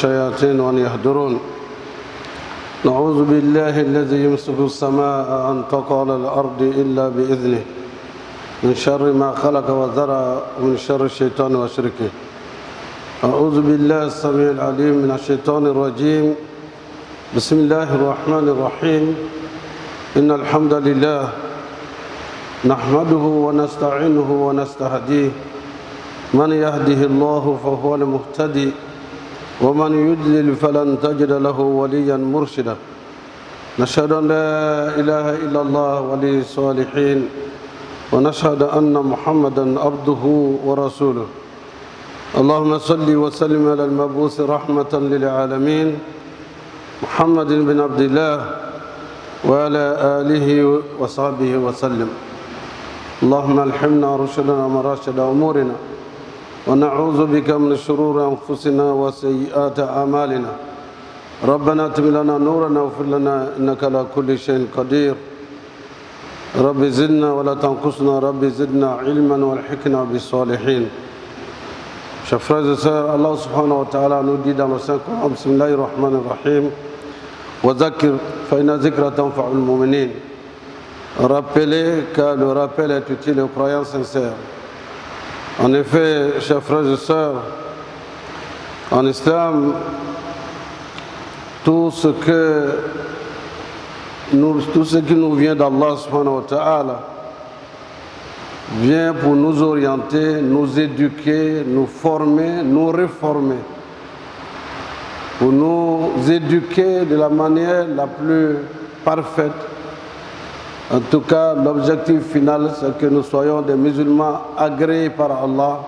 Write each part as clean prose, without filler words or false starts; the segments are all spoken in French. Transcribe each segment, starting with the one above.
الشياطين وأن يهدرون. نعوذ بالله الذي يمسك السماء أن تقع على الأرض إلا بإذنه من شر ما خلق وذرى ومن شر الشيطان وشركه. أعوذ بالله السميع العليم من الشيطان الرجيم. بسم الله الرحمن الرحيم. إن الحمد لله نحمده ونستعينه ونستهديه. من يهده الله فهو المهتدي ومن يضلل فلن تجد له وليا مرشدا. نشهد أن لا إله إلا الله ولي الصالحين ونشهد أن محمدا عبده ورسوله. اللهم صل وسلم على المبعوث رحمة للعالمين محمد بن عبد الله وعلى آله وصحبه وسلم. اللهم الحمنا رشدنا مراشد أمورنا ونعوذ بك من شرور أنفسنا وسيئات أعمالنا. ربنا اتم لنا نورنا واغفر لنا إنك على كل شيء قدير. رب زدنا ولا تنقصنا. رب زدنا علما والحقنا بالصالحين. Chers frères et sœurs, Allah subhanahu wa ta'ala nous dit dans le Saint-Coran, Bismillahir Rahmanir Rahim, wa zakir fa inna zikra tanfa'ul mu'minin. Rappelez, car le rappel est utile aux croyants sincères. En effet, chers frères et sœurs, en islam, tout ce qui nous vient d'Allah subhanahu wa ta'ala vient pour nous orienter, nous éduquer, nous former, nous réformer, pour nous éduquer de la manière la plus parfaite. En tout cas, l'objectif final, c'est que nous soyons des musulmans agréés par Allah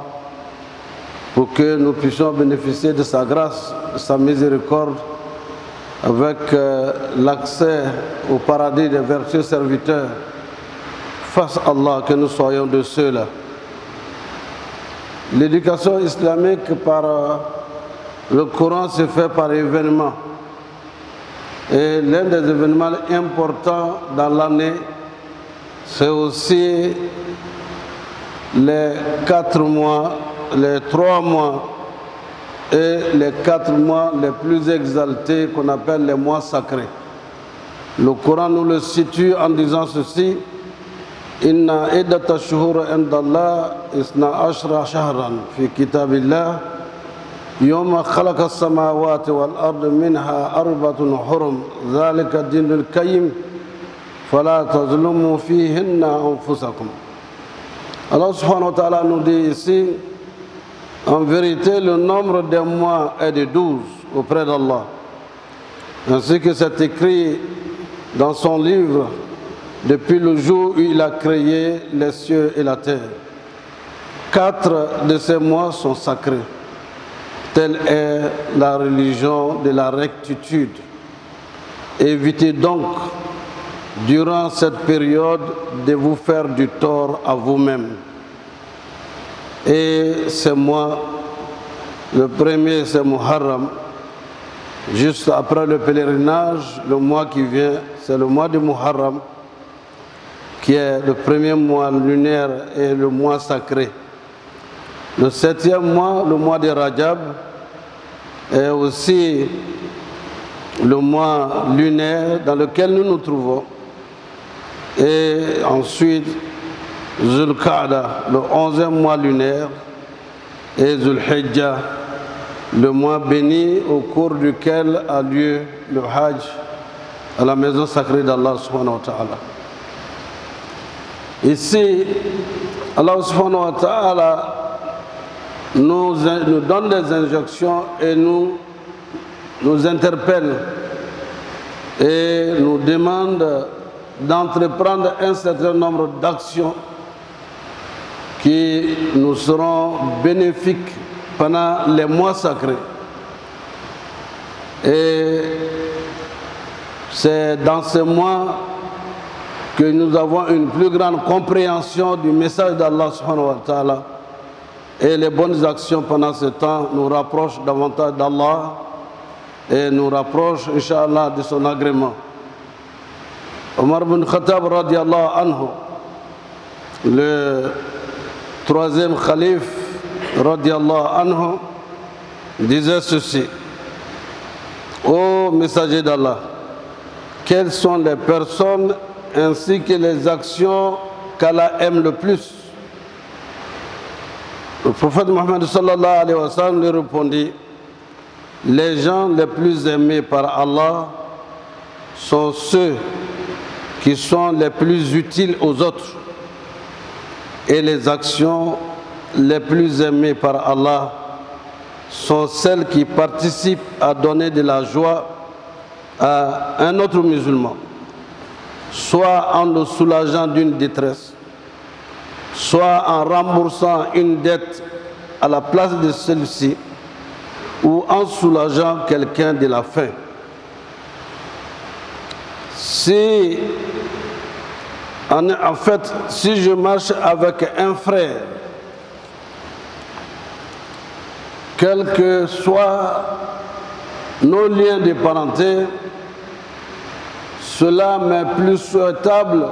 pour que nous puissions bénéficier de sa grâce, de sa miséricorde, avec l'accès au paradis des vertueux serviteurs. Fasse Allah que nous soyons de ceux-là. L'éducation islamique par le Coran se fait par événement. Et l'un des événements importants dans l'année, c'est aussi les 4 mois, les 3 mois et les 4 mois les plus exaltés qu'on appelle les mois sacrés. Le Coran nous le situe en disant ceci: Inna iddata shuhur indallah isna ashra shahran fi kitabillah yawma khalaqa as-samawati wal ardi minha arbatun hurum dhalika dinul qayyim fala tazlumu fihinna anfusakum. Allah subhanahu wa ta'ala nous dit ici, en vérité le nombre des mois est de 12 auprès d'Allah, ainsi que c'est écrit dans son livre depuis le jour où il a créé les cieux et la terre. 4 de ces mois sont sacrés. Telle est la religion de la rectitude. Évitez donc, durant cette période, de vous faire du tort à vous-même. Et ces mois, le premier c'est Muharram. Juste après le pèlerinage, le mois qui vient, c'est le mois de Muharram, qui est le premier mois lunaire et le mois sacré. Le 7e mois, le mois de Rajab, est aussi le mois lunaire dans lequel nous nous trouvons. Et ensuite, Zulqa'da, le 11e mois lunaire, et Zulhijjah, le mois béni au cours duquel a lieu le Hajj à la maison sacrée d'Allah subhanahu wa ta'ala. Ici, Allah subhanahu wa ta'ala nous donne des injonctions et nous interpelle et nous demande d'entreprendre un certain nombre d'actions qui nous seront bénéfiques pendant les mois sacrés. Et c'est dans ces mois que nous avons une plus grande compréhension du message d'Allah subhanahu wa ta'ala, et les bonnes actions pendant ce temps nous rapprochent davantage d'Allah et nous rapprochent, Inch'Allah, de son agrément. Omar ibn Khattab radiallahu anhu, le 3e calife radiallahu anhu, disait ceci: Ô messager d'Allah, quelles sont les personnes ainsi que les actions qu'Allah aime le plus? Le prophète Mohammed sallallahu alayhi wa sallam lui répondit: les gens les plus aimés par Allah sont ceux qui sont les plus utiles aux autres, et les actions les plus aimées par Allah sont celles qui participent à donner de la joie à un autre musulman, soit en le soulageant d'une détresse, soit en remboursant une dette à la place de celle-ci, ou en soulageant quelqu'un de la faim. Si je marche avec un frère, quels que soient nos liens de parenté, cela m'est plus souhaitable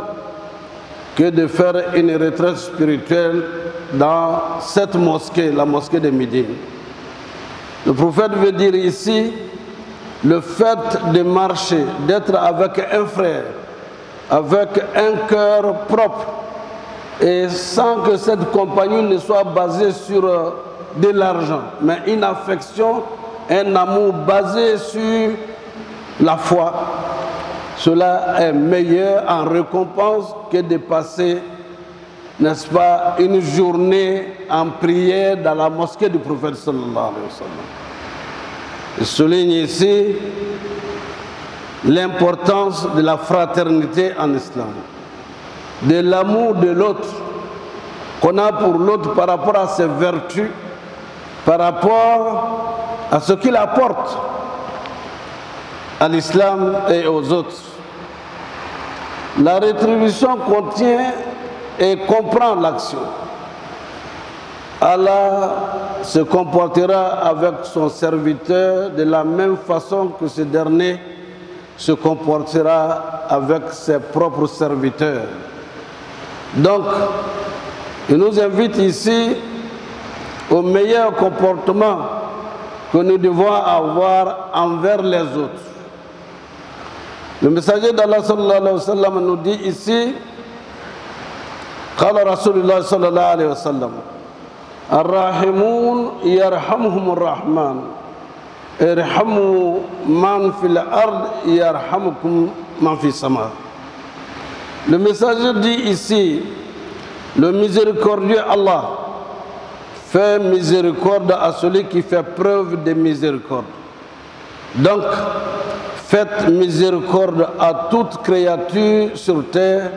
que de faire une retraite spirituelle dans cette mosquée, la mosquée de Médine. Le prophète veut dire ici le fait de marcher, d'être avec un frère, avec un cœur propre, et sans que cette compagnie ne soit basée sur de l'argent, mais une affection, un amour basé sur la foi. Cela est meilleur en récompense que de passer, n'est-ce pas, une journée en prière dans la mosquée du prophète sallallahu alayhi wa sallam. Je souligne ici l'importance de la fraternité en islam, de l'amour de l'autre qu'on a pour l'autre par rapport à ses vertus, par rapport à ce qu'il apporte à l'islam et aux autres. La rétribution contient et comprend l'action. Allah se comportera avec son serviteur de la même façon que ce dernier se comportera avec ses propres serviteurs. Donc, il nous invite ici au meilleur comportement que nous devons avoir envers les autres. Le messager d'Allah sallallahu alayhi wa sallam nous dit ici: Qala Rasulullah sallallahu alayhi wa sallam, Ar-Rahimun yarhamuhumur Rahman, irhamu man fil ard yarhamukum man fis sama. Le messager dit ici: le miséricordieux Allah fait miséricorde à celui qui fait preuve de miséricorde. Donc, faites miséricorde à toute créature sur terre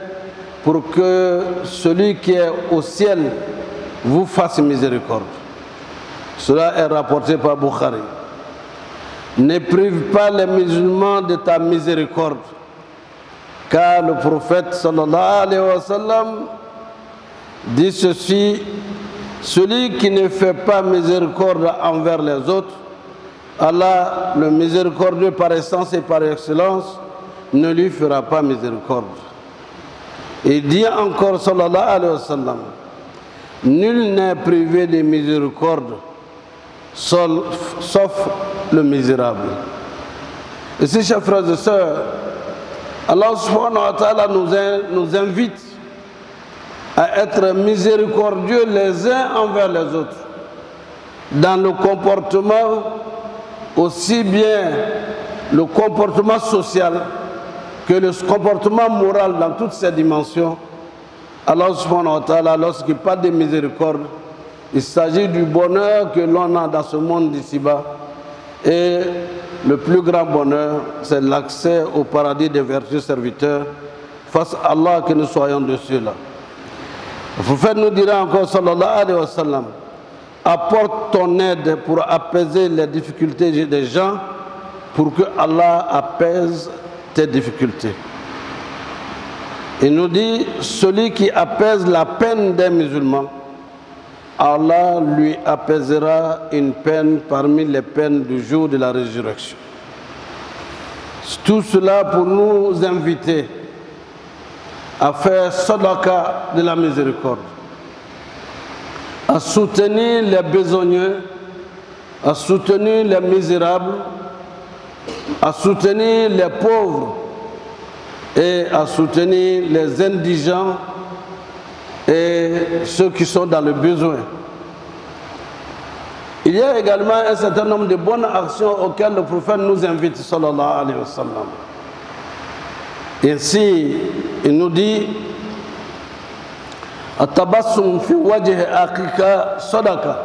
pour que celui qui est au ciel vous fasse miséricorde. Cela est rapporté par Bukhari. Ne prive pas les musulmans de ta miséricorde, car le prophète sallallahu alayhi wa sallam dit ceci: celui qui ne fait pas miséricorde envers les autres, Allah, le miséricordieux par essence et par excellence, ne lui fera pas miséricorde. Il dit encore sallallahu alayhi wa sallam: nul n'est privé de miséricorde sauf le misérable. Ici, chers frères et sœurs, Allah subhanahu wa ta'ala nous invite à être miséricordieux les uns envers les autres, dans le comportement, aussi bien le comportement social que le comportement moral dans toutes ses dimensions. Allah subhanahu wa ta'ala, lorsqu'il parle de miséricorde, il s'agit du bonheur que l'on a dans ce monde d'ici-bas. Et le plus grand bonheur, c'est l'accès au paradis des vertus serviteurs. Face à Allah, que nous soyons de ceux-là. Le prophète nous dira encore, sallallahu alayhi wa sallam, apporte ton aide pour apaiser les difficultés des gens, pour que Allah apaise tes difficultés. Il nous dit, celui qui apaise la peine des musulmans, Allah lui apaisera une peine parmi les peines du jour de la résurrection. Tout cela pour nous inviter à faire sadaqa de la miséricorde, à soutenir les besogneux, à soutenir les misérables, à soutenir les pauvres et à soutenir les indigents et ceux qui sont dans le besoin. Il y a également un certain nombre de bonnes actions auxquelles le prophète nous invite, sallallahu alayhi wa sallam. Ainsi, il nous dit At-tabassum fi wajhi akhika sadaqa.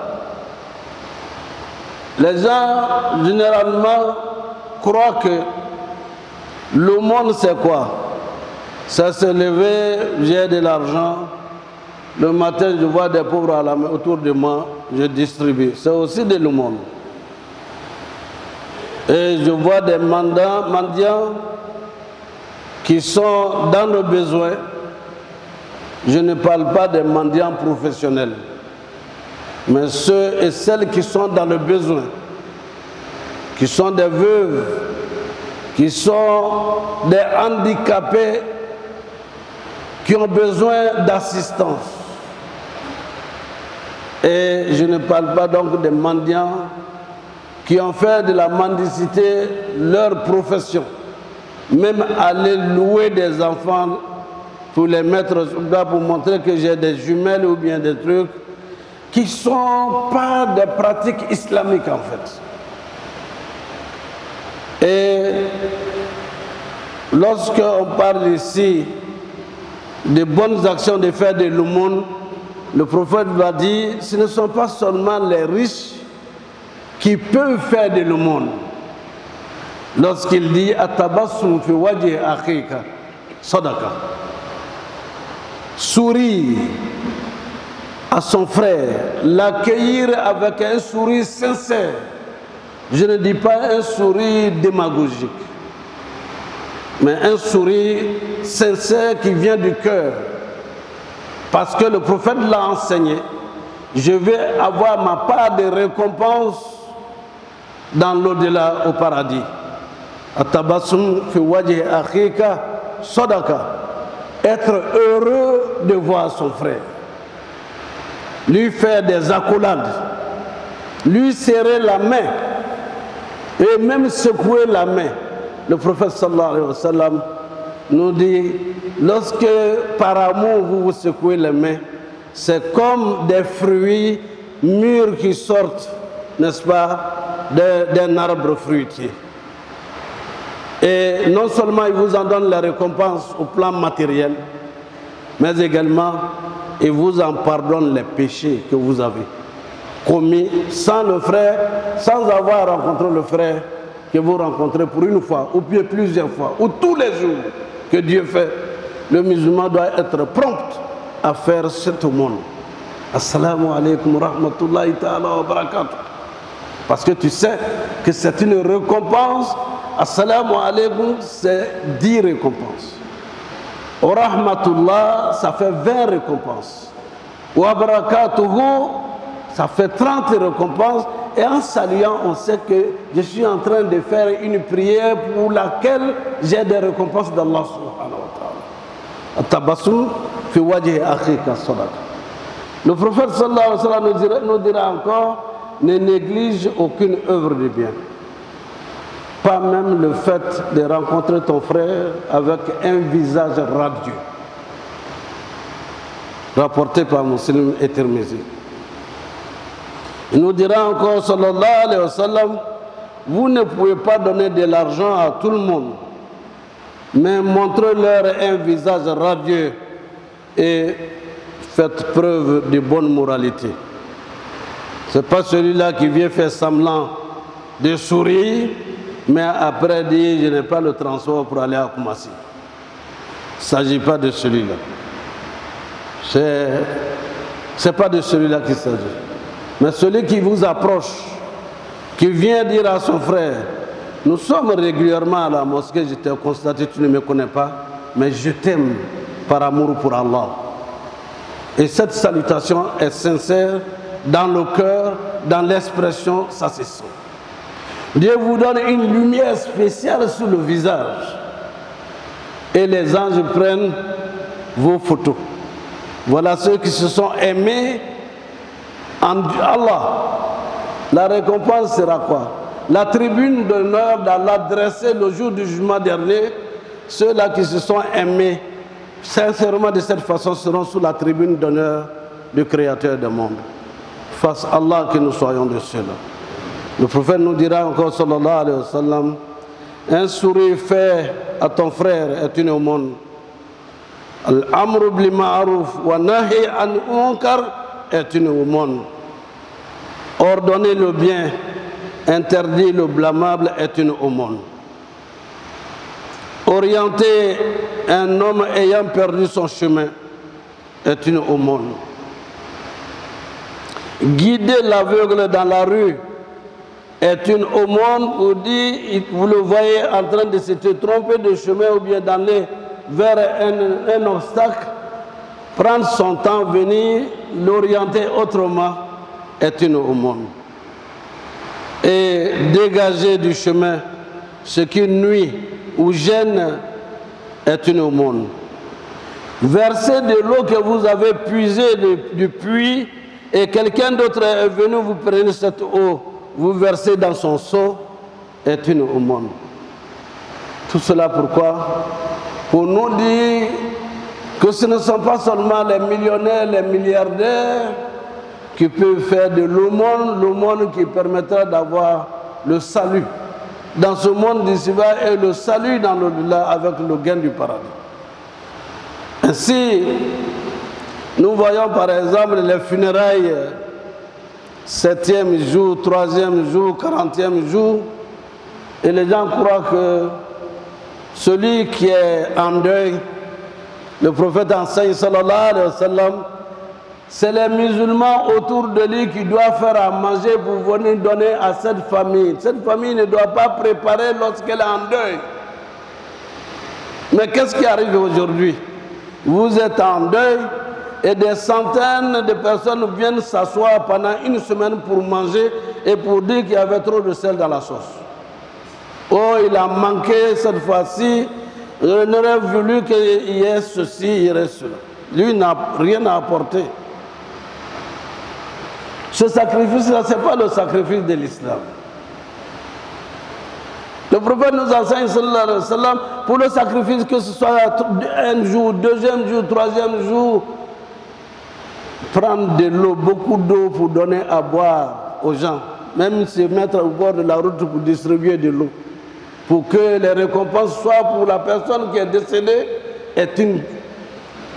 Les gens généralement croient que le monde c'est quoi? C'est se lever, j'ai de l'argent, le matin je vois des pauvres à la main autour de moi, je distribue. C'est aussi de l'aumône. Et je vois des mendiants qui sont dans le besoin. Je ne parle pas des mendiants professionnels, mais ceux et celles qui sont dans le besoin, qui sont des veuves, qui sont des handicapés, qui ont besoin d'assistance. Et je ne parle pas donc des mendiants qui ont fait de la mendicité leur profession, même aller louer des enfants pour les mettre pour montrer que j'ai des jumelles ou bien des trucs qui ne sont pas des pratiques islamiques en fait. Et lorsqu'on parle ici de bonnes actions de faire de l'aumône, le prophète va dire ce ne sont pas seulement les riches qui peuvent faire de l'aumône. Lorsqu'il dit At-tabassum fi wajhi akhika sadaqa, sourire à son frère, l'accueillir avec un sourire sincère. Je ne dis pas un sourire démagogique, mais un sourire sincère qui vient du cœur. Parce que le prophète l'a enseigné, je vais avoir ma part de récompense dans l'au-delà, au paradis. At-tabassum fi wajhi akhika sadaqa. Être heureux de voir son frère, lui faire des accolades, lui serrer la main et même secouer la main. Le prophète sallallahu alayhi wa sallam nous dit, lorsque par amour vous vous secouez les mains, c'est comme des fruits mûrs qui sortent, n'est-ce pas, d'un arbre fruitier. Et non seulement il vous en donne la récompense au plan matériel, mais également il vous en pardonne les péchés que vous avez commis sans le frère, sans avoir rencontré le frère que vous rencontrez pour une fois, ou bien plusieurs fois, ou tous les jours que Dieu fait. Le musulman doit être prompt à faire cet aumône. Assalamu alaikum wa rahmatullahi ta'ala wa barakatuh. Parce que tu sais que c'est une récompense. Assalamu alaikum, c'est 10 récompenses. Wa rahmatullah, ça fait 20 récompenses. Wa barakatuhu, ça fait 30 récompenses. Et en saluant, on sait que je suis en train de faire une prière pour laquelle j'ai des récompenses d'Allah subhanahu wa ta'ala. At-tabassum fi wajhi akhika sadaqa. Le prophète sallallahu alayhi wa sallam nous dira encore, ne néglige aucune œuvre de bien. Pas même le fait de rencontrer ton frère avec un visage radieux. Rapporté par Muslim et Tirmizi. Il nous dira encore, sallallahu alayhi wa sallam, vous ne pouvez pas donner de l'argent à tout le monde, mais montrez-leur un visage radieux et faites preuve de bonne moralité. Ce n'est pas celui-là qui vient faire semblant de sourire, mais après dire je n'ai pas le transport pour aller à Koumassi. Il ne s'agit pas de celui-là. Ce n'est pas de celui-là qu'il s'agit. Mais celui qui vous approche, qui vient dire à son frère, nous sommes régulièrement à la mosquée, je t'ai constaté, tu ne me connais pas, mais je t'aime par amour pour Allah. Et cette salutation est sincère dans le cœur, dans l'expression, ça se sent. Dieu vous donne une lumière spéciale sur le visage. Et les anges prennent vos photos. Voilà ceux qui se sont aimés en Allah. La récompense sera quoi? la tribune d'honneur d'Allah dressée le jour du jugement dernier, ceux-là qui se sont aimés sincèrement de cette façon seront sous la tribune d'honneur du Créateur du monde. Fasse Allah que nous soyons de ceux-là. Le prophète nous dira encore, sallallahu alayhi wa sallam, un sourire fait à ton frère est une aumône. Al-amru bil ma'ruf wa nahi an munkar est une aumône. Ordonner le bien, interdire le blâmable est une aumône. Orienter un homme ayant perdu son chemin est une aumône. Guider l'aveugle dans la rue est une aumône. Vous le voyez en train de se tromper de chemin ou bien d'aller vers un obstacle, prendre son temps, venir l'orienter autrement est une aumône. Et dégager du chemin ce qui nuit ou gêne est une aumône. Verser de l'eau que vous avez puisée du puits et quelqu'un d'autre est venu, vous prenez cette eau, vous versez dans son seau, est une aumône. Tout cela pourquoi? Pour nous dire que ce ne sont pas seulement les millionnaires, les milliardaires qui peuvent faire de l'aumône qui permettra d'avoir le salut dans ce monde d'ici-bas et le salut dans l'au-delà avec le gain du paradis. Ainsi, nous voyons par exemple les funérailles, 7e jour, 3e jour, 40e jour, et les gens croient que celui qui est en deuil, le prophète enseigne, sallallahu alayhi wa sallam, c'est les musulmans autour de lui qui doivent faire à manger pour venir donner à cette famille. Cette famille ne doit pas préparer lorsqu'elle est en deuil. Mais qu'est-ce qui arrive aujourd'hui? Vous êtes en deuil et des centaines de personnes viennent s'asseoir pendant une semaine pour manger et pour dire qu'il y avait trop de sel dans la sauce. Oh, il a manqué cette fois-ci, il aurait voulu qu'il y ait ceci, il y ait cela. Lui n'a rien à apporter. Ce sacrifice-là, ce n'est pas le sacrifice de l'islam. Le prophète nous enseigne, sallallahu alayhi wa sallam, pour le sacrifice, que ce soit un jour, deuxième jour, troisième jour, prendre de l'eau, beaucoup d'eau pour donner à boire aux gens, même se mettre au bord de la route pour distribuer de l'eau, pour que les récompenses soient pour la personne qui est décédée, est une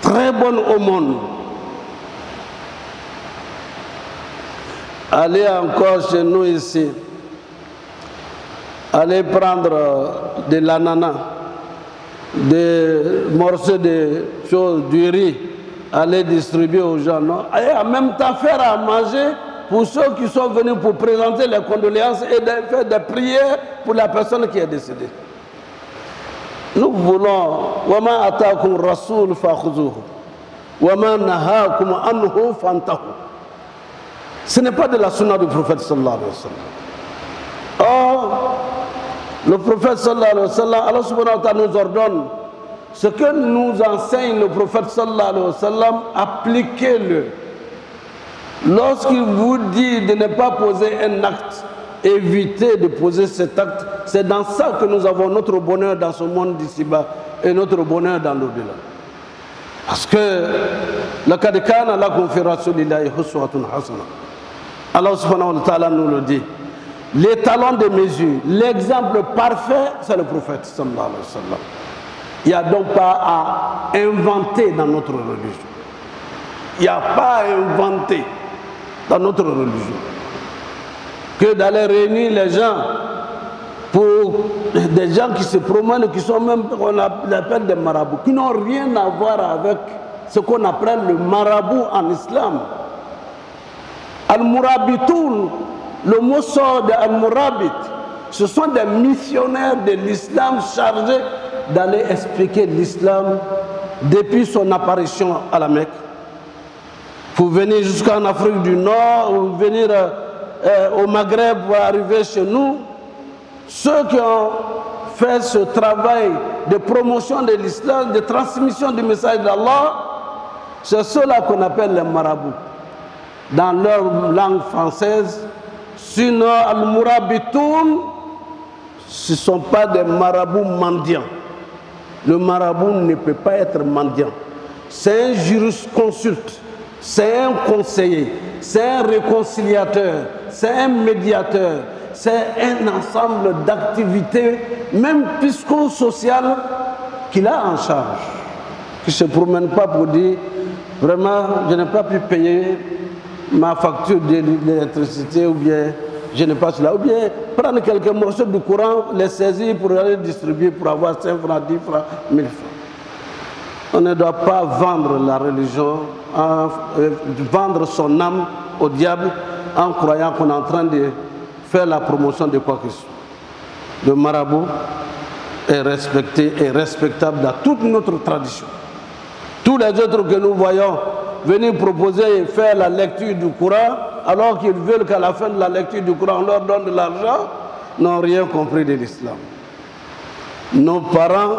très bonne aumône. Allez encore chez nous ici, allez prendre de l'ananas, des morceaux de choses, du riz, allez distribuer aux gens. Non? Et en même temps faire à manger pour ceux qui sont venus pour présenter les condoléances et faire des prières pour la personne qui est décédée. Nous voulons وَمَا أَتَاكُمْ الرَّسُولُ فَخُذُوهُ وَمَا نَهَاكُمْ عَنْهُ فَانْتَهُوا. Ce n'est pas de la sunna du prophète sallallahu alayhi wa sallam. Or, le prophète sallallahu alayhi wa sallam, Allah subhanahu wa ta'ala nous ordonne ce que nous enseigne le prophète sallallahu alayhi wa sallam, appliquez-le. Lorsqu'il vous dit de ne pas poser un acte, évitez de poser cet acte. C'est dans ça que nous avons notre bonheur dans ce monde d'ici-bas et notre bonheur dans l'au-delà. Parce que لَقَدْ كَانَ لَكُمْ فِي رَسُولِ اللَّهِ أُسْوَةٌ حَسَنَةٌ. Allah subhanahu wa ta'ala nous le dit. L'étalon de mesure, l'exemple parfait, c'est le prophète sallallahu alayhi wa sallam. Il n'y a donc pas à inventer dans notre religion. Il n'y a pas à inventer dans notre religion que d'aller réunir les gens pour des gens qui se promènent, qui sont même, on appelle des marabouts, qui n'ont rien à voir avec ce qu'on appelle le marabout en islam. Al-Murabitoun, le mot sort de Al-Murabit, ce sont des missionnaires de l'islam chargés d'aller expliquer l'islam depuis son apparition à la Mecque, pour venir jusqu'en Afrique du Nord, ou venir au Maghreb, pour arriver chez nous. Ceux qui ont fait ce travail de promotion de l'islam, de transmission du message d'Allah, c'est ceux-là qu'on appelle les marabouts. Dans leur langue française, Sinon, al-Murabitoun, ce ne sont pas des marabouts mendiants. Le marabout ne peut pas être mendiant. C'est un jurisconsulte, c'est un conseiller, c'est un réconciliateur, c'est un médiateur, c'est un ensemble d'activités, même psychosociales, qu'il a en charge. Qui ne se promène pas pour dire, vraiment, je n'ai pas pu payer ma facture d'électricité, ou bien je n'ai pas cela, ou bien prendre quelques morceaux de courant, les saisir pour aller distribuer, pour avoir 5 francs, 10 francs, 1000 francs. On ne doit pas vendre la religion, vendre son âme au diable en croyant qu'on est en train de faire la promotion de quoi que ce soit. Le marabout est respecté et respectable dans toute notre tradition. Tous les autres que nous voyons venir proposer et faire la lecture du Coran, alors qu'ils veulent qu'à la fin de la lecture du Coran, on leur donne de l'argent, n'ont rien compris de l'islam. Nos parents,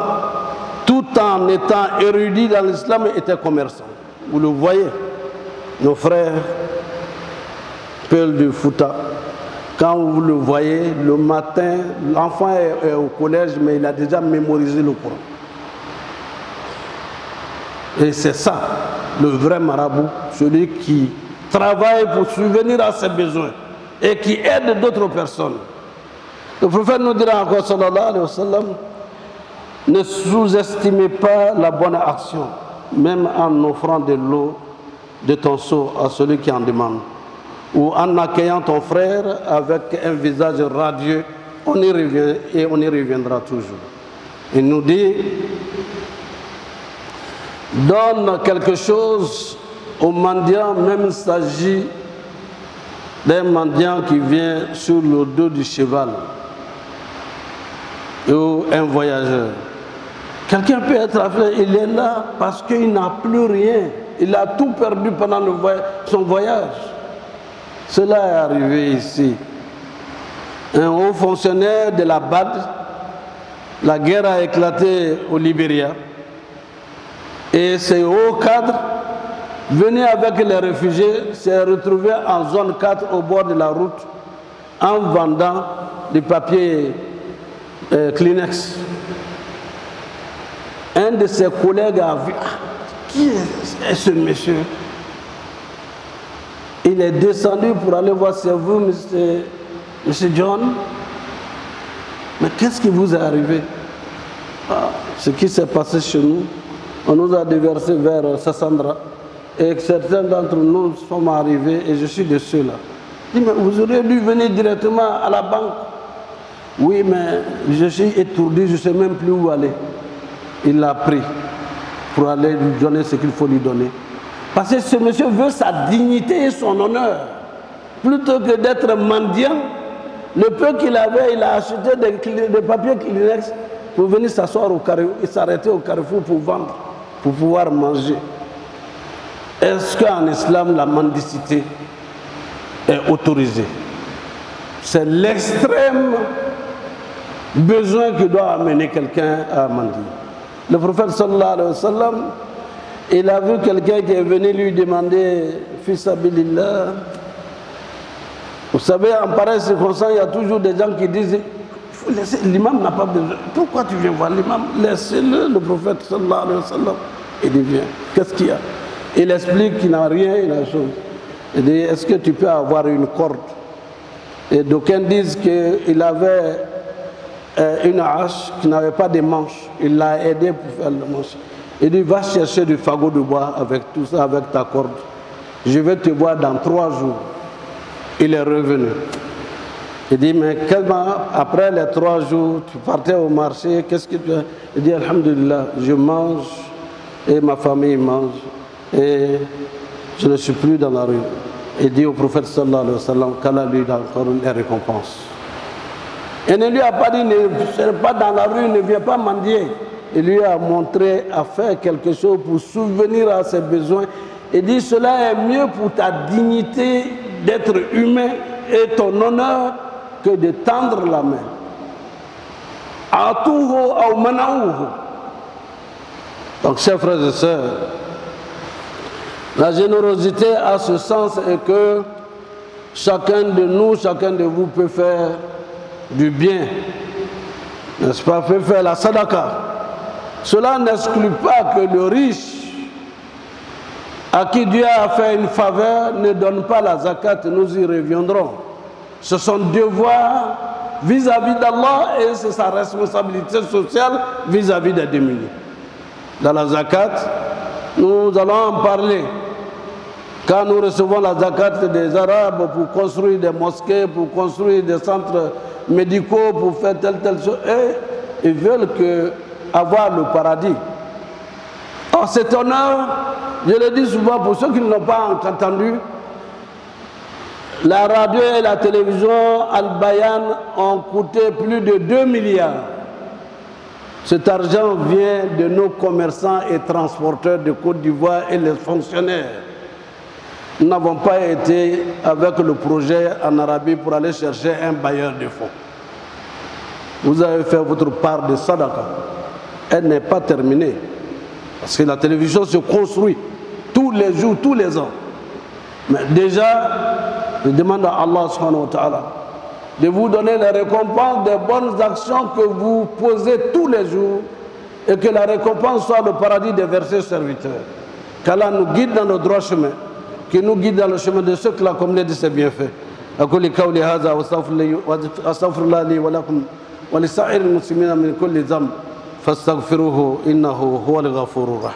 tout en étant érudits dans l'islam, étaient commerçants. Vous le voyez, nos frères, Peul du Fouta, quand vous le voyez, le matin, l'enfant est au collège, mais il a déjà mémorisé le Coran. Et c'est ça, le vrai marabout, celui qui travaille pour subvenir à ses besoins et qui aide d'autres personnes. Le prophète nous dira encore, sallallahu alayhi wa sallam, ne sous-estimez pas la bonne action, même en offrant de l'eau de ton seau à celui qui en demande, ou en accueillant ton frère avec un visage radieux. On y revient et on y reviendra toujours. Il nous dit, donne quelque chose au mendiant, même s'il s'agit d'un mendiant qui vient sur le dos du cheval ou un voyageur. Quelqu'un peut être affaibli, il est là parce qu'il n'a plus rien. Il a tout perdu pendant son voyage. Cela est arrivé ici. Un haut fonctionnaire de la BAD, la guerre a éclaté au Libéria. Et ces hauts cadres venaient avec les réfugiés, s'est retrouvé en zone 4 au bord de la route en vendant du papier Kleenex. Un de ses collègues a vu, qui est ce monsieur? Il est descendu pour aller voir, c'est vous, monsieur John? Mais qu'est-ce qui vous est arrivé? Ce qui s'est passé chez nous, on nous a déversé vers Sassandra et certains d'entre nous sont arrivés et je suis de ceux-là. Il dit, mais vous auriez dû venir directement à la banque. Oui, mais je suis étourdi, je ne sais même plus où aller. Il l'a pris pour aller lui donner ce qu'il faut lui donner. Parce que ce monsieur veut sa dignité et son honneur. Plutôt que d'être mendiant, le peu qu'il avait, il a acheté des papiers Kleenex pour venir s'asseoir au carrefour et s'arrêter au carrefour pour vendre, pour pouvoir manger. Est-ce qu'en islam, la mendicité est autorisée? C'est l'extrême besoin qui doit amener quelqu'un à mendier. Le prophète sallallahu alayhi wa sallam, il a vu quelqu'un qui est venu lui demander fils abilillah. Vous savez, en pareille circonstance, il y a toujours des gens qui disent l'imam n'a pas besoin. Pourquoi tu viens voir l'imam? Laissez-le, le prophète sallallahu alayhi wa sallam. Il dit viens. Qu'est-ce qu'il y a? Il explique qu'il n'a rien, il a chose. Il dit est-ce que tu peux avoir une corde? Et d'aucuns disent qu'il avait une hache qui n'avait pas de manche. Il l'a aidé pour faire le manche. Il dit va chercher du fagot de bois avec tout ça, avec ta corde. Je vais te voir dans 3 jours. Il est revenu. Il dit mais après les 3 jours, tu partais au marché, qu'est-ce que tu as? Il dit alhamdulillah, je mange et ma famille mange et je ne suis plus dans la rue. Il dit au prophète sallallahu alayhi wa sallam qu'Allah lui donne encore les récompenses. Il ne lui a pas dit ne serai pas dans la rue, ne viens pas mendier. Il lui a montré à faire quelque chose pour subvenir à ses besoins. Il dit cela est mieux pour ta dignité d'être humain et ton honneur que de tendre la main. Donc chers frères et sœurs, la générosité a ce sens est que chacun de nous, chacun de vous peut faire du bien, n'est-ce pas, peut faire la sadaqa. Cela n'exclut pas que le riche à qui Dieu a fait une faveur ne donne pas la zakat, nous y reviendrons. C'est son devoir vis-à-vis d'Allah et c'est sa responsabilité sociale vis-à-vis des démunis. Dans la zakat, nous allons en parler. Quand nous recevons la zakat des Arabes pour construire des mosquées, pour construire des centres médicaux, pour faire telle chose, et ils veulent avoir le paradis. Or cet honneur, je le dis souvent pour ceux qui ne l'ont pas entendu, la radio et la télévision Al-Bayan ont coûté plus de 2 milliards. Cet argent vient de nos commerçants et transporteurs de Côte d'Ivoire et les fonctionnaires. Nous n'avons pas été avec le projet en Arabie pour aller chercher un bailleur de fonds. Vous avez fait votre part de sadaqa. Elle n'est pas terminée. Parce que la télévision se construit tous les jours, tous les ans. Mais déjà, je demande à Allah subhanahu wa ta'ala de vous donner les récompenses des bonnes actions que vous posez tous les jours et que la récompense soit le paradis des versets serviteurs. Qu'Allah nous guide dans le droit chemin, qu'il nous guide dans le chemin de ceux qui l'ont comblé de ses bienfaits. أقول قولي هذا وأستغفر الله لي ولكم ولسائر المسلمين من كل ذنب فاستغفروه إنه هو الغفور الرحيم.